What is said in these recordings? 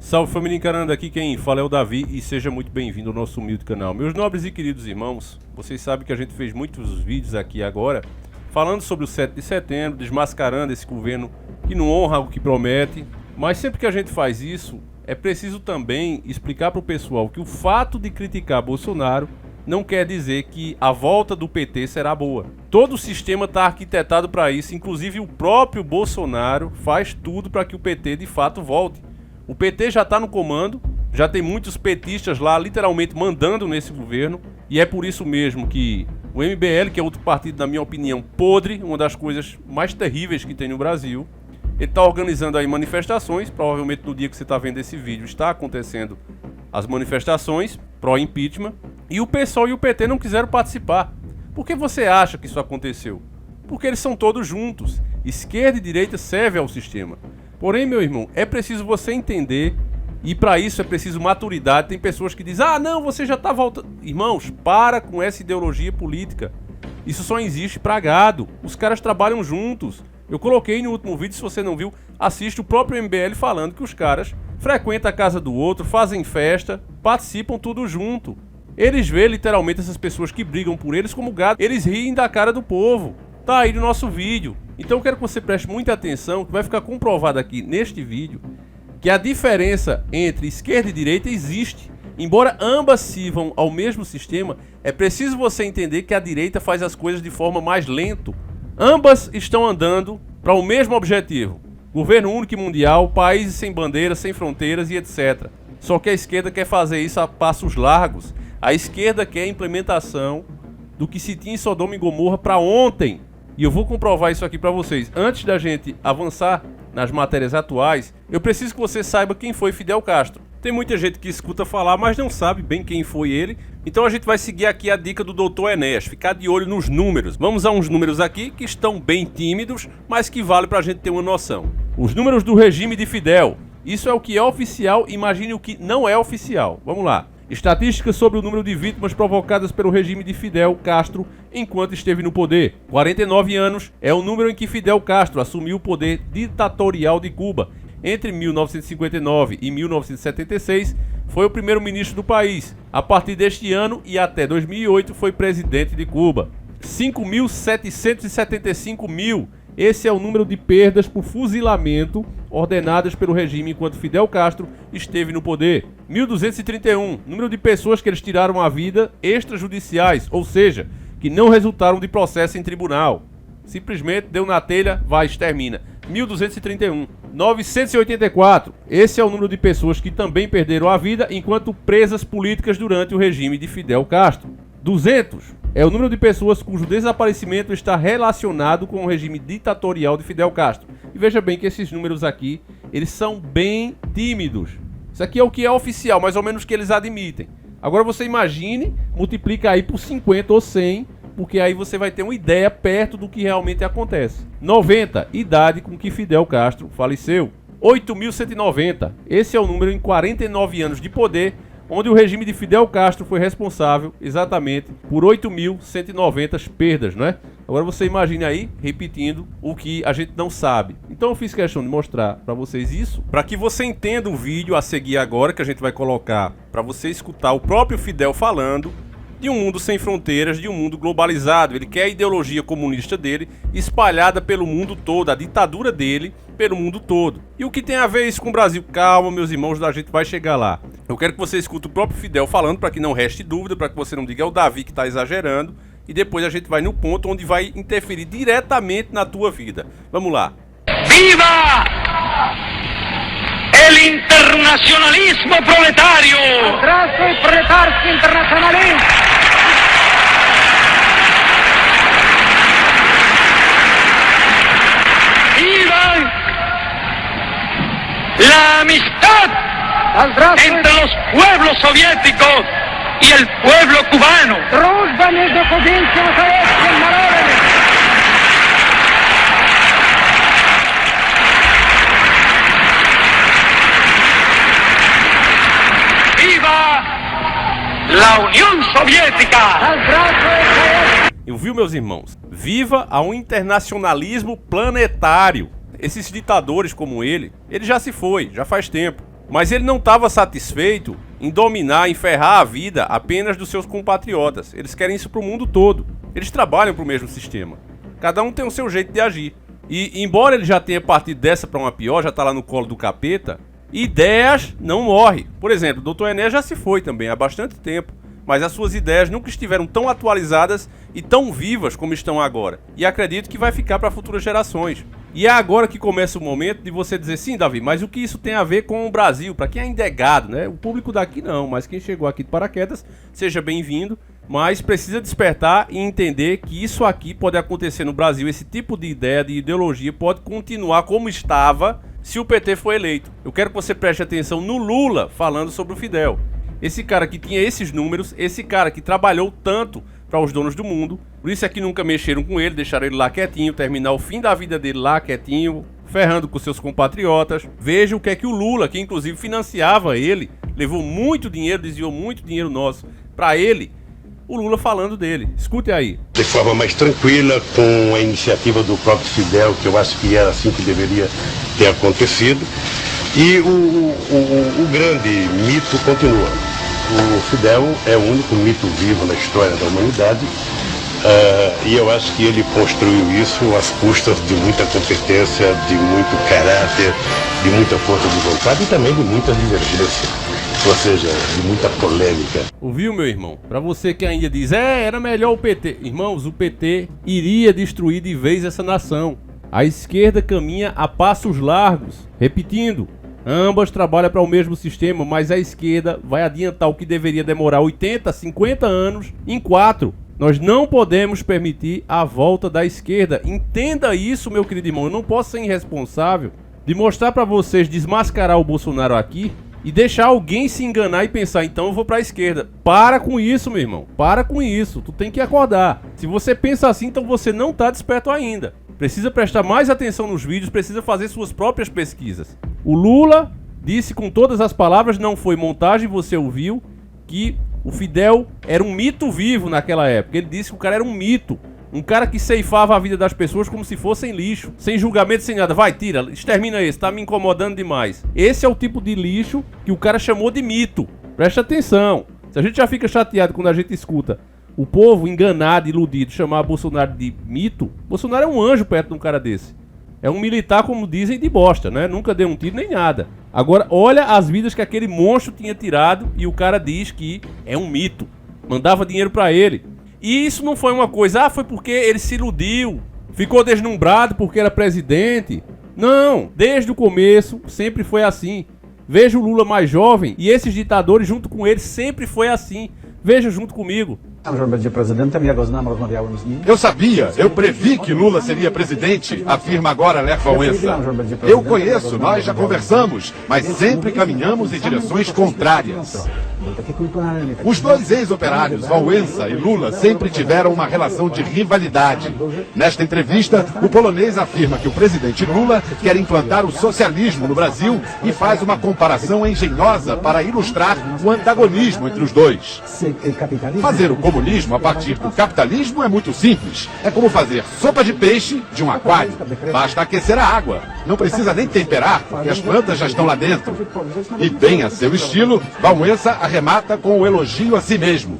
Salve família encarando, aqui quem fala é o Davi e seja muito bem-vindo ao nosso humilde canal. Meus nobres e queridos irmãos, vocês sabem que a gente fez muitos vídeos aqui agora falando sobre o 7 de setembro, desmascarando esse governo que não honra o que promete, mas sempre que a gente faz isso, é preciso também explicar para o pessoal que o fato de criticar Bolsonaro não quer dizer que a volta do PT será boa. Todo o sistema está arquitetado para isso, inclusive o próprio Bolsonaro faz tudo para que o PT de fato volte. O PT já está no comando, já tem muitos petistas lá literalmente mandando nesse governo, e é por isso mesmo que o MBL, que é outro partido, na minha opinião, podre, uma das coisas mais terríveis que tem no Brasil, ele está organizando aí manifestações, provavelmente no dia que você está vendo esse vídeo está acontecendo as manifestações pró-impeachment, e o PSOL e o PT não quiseram participar. Por que você acha que isso aconteceu? Porque eles são todos juntos, esquerda e direita servem ao sistema. Porém, meu irmão, é preciso você entender, e para isso é preciso maturidade. Tem pessoas que dizem, não, você já está voltando. Irmãos, para com essa ideologia política. Isso só existe pra gado. Os caras trabalham juntos. Eu coloquei no último vídeo, se você não viu, assiste o próprio MBL falando que os caras frequentam a casa do outro, fazem festa, participam tudo junto. Eles veem literalmente essas pessoas que brigam por eles como gado. Eles riem da cara do povo. Tá aí no nosso vídeo. Então eu quero que você preste muita atenção, que vai ficar comprovado aqui neste vídeo que a diferença entre esquerda e direita existe. Embora ambas sirvam ao mesmo sistema, é preciso você entender que a direita faz as coisas de forma mais lenta. Ambas estão andando para o mesmo objetivo. Governo único e mundial, países sem bandeiras, sem fronteiras e etc. Só que a esquerda quer fazer isso a passos largos. A esquerda quer a implementação do que se tinha em Sodoma e Gomorra para ontem. E eu vou comprovar isso aqui para vocês. Antes da gente avançar nas matérias atuais, eu preciso que você saiba quem foi Fidel Castro. Tem muita gente que escuta falar, mas não sabe bem quem foi ele. Então a gente vai seguir aqui a dica do Dr. Enéas, ficar de olho nos números. Vamos a uns números aqui que estão bem tímidos, mas que vale para a gente ter uma noção. Os números do regime de Fidel. Isso é o que é oficial, imagine o que não é oficial. Vamos lá. Estatísticas sobre o número de vítimas provocadas pelo regime de Fidel Castro enquanto esteve no poder. 49 anos é o número em que Fidel Castro assumiu o poder ditatorial de Cuba. Entre 1959 e 1976, foi o primeiro-ministro do país. A partir deste ano e até 2008, foi presidente de Cuba. 5.775 esse é o número de perdas por fuzilamento ordenadas pelo regime enquanto Fidel Castro esteve no poder. 1.231, número de pessoas que eles tiraram a vida extrajudiciais, ou seja, que não resultaram de processo em tribunal. Simplesmente deu na telha, vai, extermina. 1.231. 984, esse é o número de pessoas que também perderam a vida enquanto presas políticas durante o regime de Fidel Castro. 200 é o número de pessoas cujo desaparecimento está relacionado com o regime ditatorial de Fidel Castro. E veja bem que esses números aqui, eles são bem tímidos. Isso aqui é o que é oficial, mais ou menos que eles admitem. Agora você imagine, multiplica aí por 50 ou 100, porque aí você vai ter uma ideia perto do que realmente acontece. 90, idade com que Fidel Castro faleceu. 8.190, esse é o número em 49 anos de poder, onde o regime de Fidel Castro foi responsável exatamente por 8.190 perdas, não é? Agora você imagine aí, repetindo o que a gente não sabe. Então eu fiz questão de mostrar para vocês isso, para que você entenda o vídeo a seguir agora, que a gente vai colocar para você escutar o próprio Fidel falando de um mundo sem fronteiras, de um mundo globalizado. Ele quer a ideologia comunista dele espalhada pelo mundo todo, a ditadura dele pelo mundo todo. E o que tem a ver isso com o Brasil? Calma, meus irmãos, a gente vai chegar lá. Eu quero que você escute o próprio Fidel falando, para que não reste dúvida, para que você não diga é o Davi que está exagerando, e depois a gente vai no ponto onde vai interferir diretamente na tua vida. Vamos lá. ¡Viva el internacionalismo proletario! Здравствуй, пролетарский интернационализм! ¡Viva la amistad entre los pueblos soviéticos y el pueblo cubano! Дружба между кубинским и советским народами! ¡Viva la Unión Soviética! Eu vi, meus irmãos, viva a um internacionalismo planetário. Esses ditadores como ele já se foi, já faz tempo. Mas ele não estava satisfeito em dominar, em ferrar a vida apenas dos seus compatriotas. Eles querem isso para o mundo todo. Eles trabalham para o mesmo sistema. Cada um tem o seu jeito de agir. E embora ele já tenha partido dessa para uma pior, já está lá no colo do capeta, ideias não morrem. Por exemplo, o Dr. Enéas já se foi também há bastante tempo, mas as suas ideias nunca estiveram tão atualizadas e tão vivas como estão agora. E acredito que vai ficar para futuras gerações. E é agora que começa o momento de você dizer, sim, Davi, mas o que isso tem a ver com o Brasil? Para quem ainda é gado, né? O público daqui não, mas quem chegou aqui de paraquedas, seja bem-vindo. Mas precisa despertar e entender que isso aqui pode acontecer no Brasil. Esse tipo de ideia, de ideologia, pode continuar como estava se o PT for eleito. Eu quero que você preste atenção no Lula falando sobre o Fidel. Esse cara que tinha esses números, esse cara que trabalhou tanto para os donos do mundo, por isso é que nunca mexeram com ele, deixaram ele lá quietinho, terminar o fim da vida dele lá quietinho, ferrando com seus compatriotas. Veja o que é que o Lula, que inclusive financiava ele, levou muito dinheiro, desviou muito dinheiro nosso para ele, o Lula falando dele. Escute aí. De forma mais tranquila, com a iniciativa do próprio Fidel, que eu acho que era assim que deveria ter acontecido. E o grande mito continua. O Fidel é o único mito vivo na história da humanidade. E eu acho que ele construiu isso às custas de muita competência, de muito caráter, de muita força de vontade e também de muita divergência. Ou seja, de muita polêmica. Ouviu, meu irmão? Pra você que ainda diz, era melhor o PT. Irmãos, o PT iria destruir de vez essa nação. A esquerda caminha a passos largos. Repetindo, ambas trabalham para o mesmo sistema, mas a esquerda vai adiantar o que deveria demorar 80, 50 anos em 4. Nós não podemos permitir a volta da esquerda. Entenda isso, meu querido irmão. Eu não posso ser irresponsável de mostrar para vocês desmascarar o Bolsonaro aqui e deixar alguém se enganar e pensar, então eu vou pra esquerda. Para com isso, meu irmão. Para com isso. Tu tem que acordar. Se você pensa assim, então você não tá desperto ainda. Precisa prestar mais atenção nos vídeos, precisa fazer suas próprias pesquisas. O Lula disse com todas as palavras, não foi montagem, você ouviu, que o Fidel era um mito vivo naquela época. Ele disse que o cara era um mito. Um cara que ceifava a vida das pessoas como se fossem lixo, sem julgamento, sem nada. Vai, tira, extermina esse, tá me incomodando demais. Esse é o tipo de lixo que o cara chamou de mito. Presta atenção. Se a gente já fica chateado quando a gente escuta o povo enganado, iludido, chamar Bolsonaro de mito, Bolsonaro é um anjo perto de um cara desse. É um militar, como dizem, de bosta, né? Nunca deu um tiro nem nada. Agora, olha as vidas que aquele monstro tinha tirado e o cara diz que é um mito. Mandava dinheiro pra ele. E isso não foi uma coisa, foi porque ele se iludiu, ficou deslumbrado porque era presidente. Não, desde o começo sempre foi assim. Veja o Lula mais jovem e esses ditadores junto com ele sempre foi assim. Veja junto comigo. Eu sabia, eu previ que Lula seria presidente, afirma agora Lech Wałęsa. Eu conheço, nós já conversamos, mas sempre caminhamos em direções contrárias. Os dois ex-operários, Wałęsa e Lula, sempre tiveram uma relação de rivalidade. Nesta entrevista, o polonês afirma que o presidente Lula quer implantar o socialismo no Brasil e faz uma comparação engenhosa para ilustrar o antagonismo entre os dois. Fazer o comunismo a partir do capitalismo é muito simples. É como fazer sopa de peixe de um aquário. Basta aquecer a água. Não precisa nem temperar, porque as plantas já estão lá dentro. E bem a seu estilo, Wałęsa arremata com o elogio a si mesmo.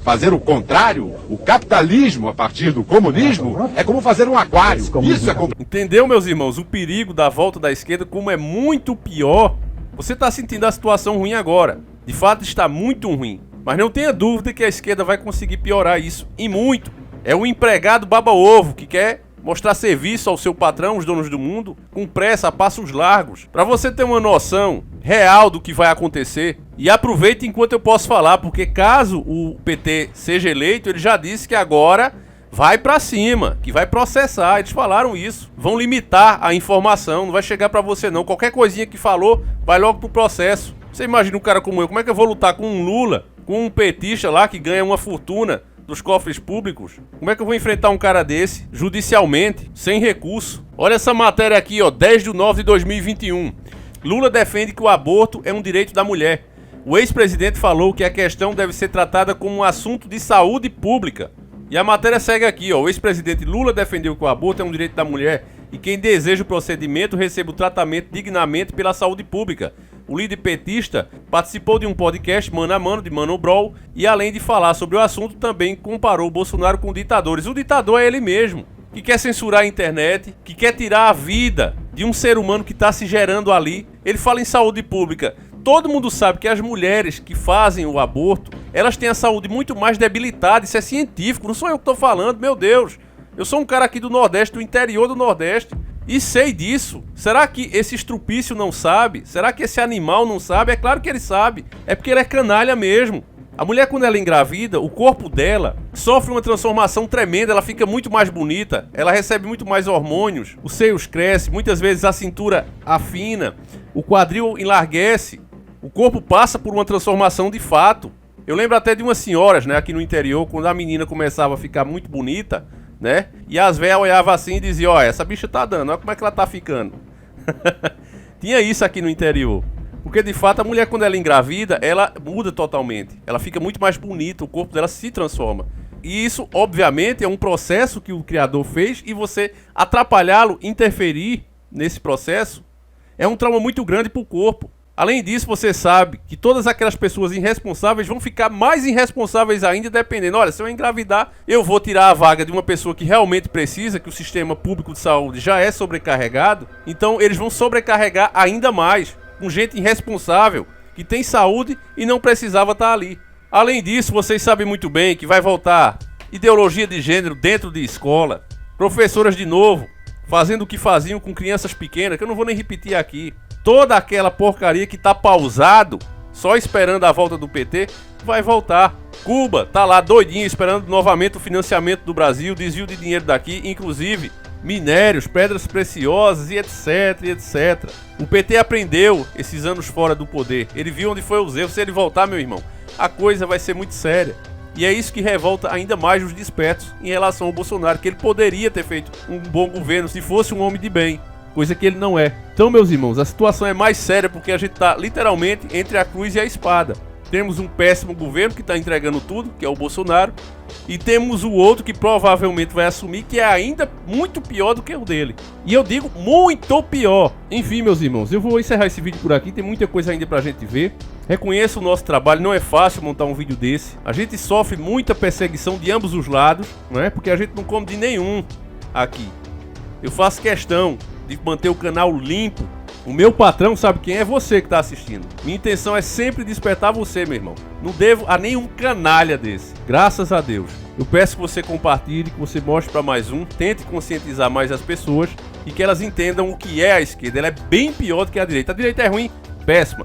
Fazer o contrário, o capitalismo a partir do comunismo, é como fazer um aquário. Isso é Entendeu, meus irmãos? O perigo da volta da esquerda, como é muito pior. Você está sentindo a situação ruim agora. De fato, está muito ruim. Mas não tenha dúvida que a esquerda vai conseguir piorar isso. E muito. É o empregado baba-ovo que quer mostrar serviço ao seu patrão, os donos do mundo, com pressa, a passos largos. Para você ter uma noção real do que vai acontecer. E aproveite enquanto eu posso falar, porque caso o PT seja eleito, ele já disse que agora vai pra cima, que vai processar. Eles falaram isso. Vão limitar a informação, não vai chegar pra você não. Qualquer coisinha que falou, vai logo pro processo. Você imagina um cara como eu, como é que eu vou lutar com um Lula, com um petista lá que ganha uma fortuna dos cofres públicos? Como é que eu vou enfrentar um cara desse, judicialmente, sem recurso? Olha essa matéria aqui, ó, 10/9/2021. Lula defende que o aborto é um direito da mulher. O ex-presidente falou que a questão deve ser tratada como um assunto de saúde pública. E a matéria segue aqui, ó. O ex-presidente Lula defendeu que o aborto é um direito da mulher e quem deseja o procedimento receba o tratamento dignamente pela saúde pública. o líder petista, participou de um podcast Mano a Mano, de Mano Brown, e além de falar sobre o assunto, também comparou o Bolsonaro com ditadores. O ditador é ele mesmo, que quer censurar a internet, que quer tirar a vida de um ser humano que está se gerando ali. Ele fala em saúde pública. Todo mundo sabe que as mulheres que fazem o aborto, elas têm a saúde muito mais debilitada. Isso é científico, não sou eu que estou falando, meu Deus. Eu sou um cara aqui do Nordeste, do interior do Nordeste, e sei disso. Será que esse estrupício não sabe? Será que esse animal não sabe? É claro que ele sabe. É porque ele é canalha mesmo. A mulher, quando ela engravida, o corpo dela sofre uma transformação tremenda, ela fica muito mais bonita, ela recebe muito mais hormônios, os seios crescem, muitas vezes a cintura afina, o quadril enlarguece, o corpo passa por uma transformação de fato. Eu lembro até de umas senhoras, né, aqui no interior, quando a menina começava a ficar muito bonita, né, e as velhas olhavam assim e diziam, ó, essa bicha tá dando, olha como é que ela tá ficando. Tinha isso aqui no interior. Porque de fato a mulher, quando ela engravida, ela muda totalmente. Ela fica muito mais bonita, o corpo dela se transforma. E isso, obviamente, é um processo que o Criador fez, e você atrapalhá-lo, interferir nesse processo, é um trauma muito grande para o corpo. Além disso, você sabe que todas aquelas pessoas irresponsáveis vão ficar mais irresponsáveis ainda, dependendo. Olha, se eu engravidar, eu vou tirar a vaga de uma pessoa que realmente precisa, que o sistema público de saúde já é sobrecarregado. Então eles vão sobrecarregar ainda mais, com gente irresponsável, que tem saúde e não precisava estar ali. Além disso, vocês sabem muito bem que vai voltar ideologia de gênero dentro de escola, professoras de novo, fazendo o que faziam com crianças pequenas, que eu não vou nem repetir aqui. Toda aquela porcaria que tá pausado, só esperando a volta do PT, vai voltar. Cuba tá lá doidinho, esperando novamente o financiamento do Brasil, desvio de dinheiro daqui, inclusive minérios, pedras preciosas e etc, etc. O PT aprendeu esses anos fora do poder. Ele viu onde foi os erros. Se ele voltar, meu irmão, a coisa vai ser muito séria. E é isso que revolta ainda mais os despertos em relação ao Bolsonaro, que ele poderia ter feito um bom governo se fosse um homem de bem, coisa que ele não é. Então, meus irmãos, a situação é mais séria porque a gente está literalmente entre a cruz e a espada. Temos um péssimo governo que está entregando tudo, que é o Bolsonaro, e temos o outro que provavelmente vai assumir, que é ainda muito pior do que o dele. E eu digo muito pior. Enfim, meus irmãos, eu vou encerrar esse vídeo por aqui, tem muita coisa ainda pra gente ver. Reconheço o nosso trabalho, não é fácil montar um vídeo desse. A gente sofre muita perseguição de ambos os lados, não é? Porque a gente não come de nenhum aqui. Eu faço questão de manter o canal limpo. O meu patrão sabe quem é, você que está assistindo. Minha intenção é sempre despertar você, meu irmão. Não devo a nenhum canalha desse. Graças a Deus. Eu peço que você compartilhe, que você mostre para mais um. Tente conscientizar mais as pessoas e que elas entendam o que é a esquerda. Ela é bem pior do que a direita. A direita é ruim, péssima.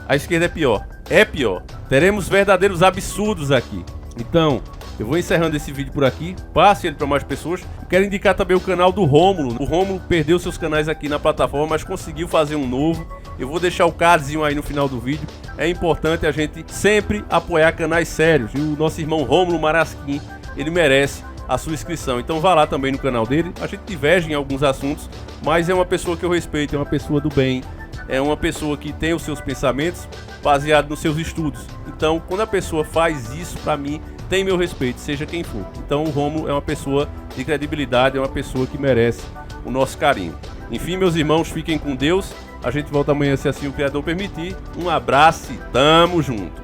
A esquerda é pior. É pior. Teremos verdadeiros absurdos aqui. Então, eu vou encerrando esse vídeo por aqui, passe ele para mais pessoas. Quero indicar também o canal do Rômulo. O Rômulo perdeu seus canais aqui na plataforma, mas conseguiu fazer um novo. Eu vou deixar o cardzinho aí no final do vídeo. É importante a gente sempre apoiar canais sérios. E o nosso irmão Rômulo Marasquim, ele merece a sua inscrição. Então vá lá também no canal dele. A gente diverge em alguns assuntos, mas é uma pessoa que eu respeito, é uma pessoa do bem. É uma pessoa que tem os seus pensamentos baseados nos seus estudos. Então, quando a pessoa faz isso, pra mim, tem meu respeito, seja quem for. Então, o Rômulo é uma pessoa de credibilidade, é uma pessoa que merece o nosso carinho. Enfim, meus irmãos, fiquem com Deus. A gente volta amanhã, se assim o Criador permitir. Um abraço e tamo junto.